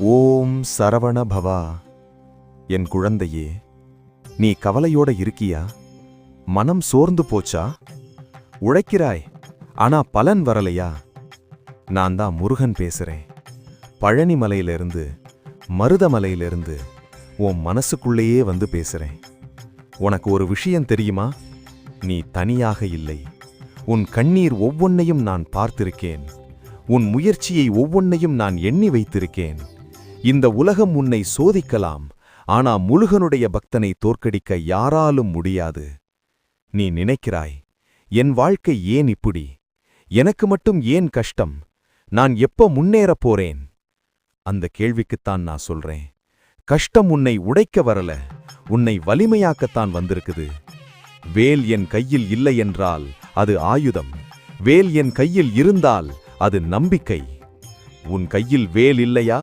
ஓம் சரவண பவா. என் குழந்தையே, நீ கவலையோட இருக்கியா? மனம் சோர்ந்து போச்சா? உழைக்கிறாய், ஆனா பலன் வரலையா? நான் தான் முருகன் பேசுறேன். பழனி மலையிலிருந்து, மருதமலையிலிருந்து உன் மனசுக்குள்ளேயே வந்து பேசுறேன். உனக்கு ஒரு விஷயம் தெரியுமா? நீ தனியாக இல்லை. உன் கண்ணீர் ஒவ்வொன்னையும் நான் பார்த்திருக்கேன். உன் முயற்சியை ஒவ்வொன்னையும் நான் எண்ணி வைத்திருக்கேன். இந்த உலகம் உன்னை சோதிக்கலாம், ஆனா முருகனுடைய பக்தனை தோற்கடிக்க யாராலும் முடியாது. நீ நினைக்கிறாய், என் வாழ்க்கை ஏன் இப்படி? எனக்கு மட்டும் ஏன் கஷ்டம்? நான் எப்ப முன்னேறப் போறேன்? அந்த கேள்விக்குத்தான் நான் சொல்றேன். கஷ்டம் உன்னை உடைக்க வரல, உன்னை வலிமையாக்கத்தான் வந்திருக்குது. வேல் என் கையில் இல்லை என்றால் அது ஆயுதம். வேல் என் கையில் இருந்தால் அது நம்பிக்கை. உன் கையில் வேல் இல்லையா?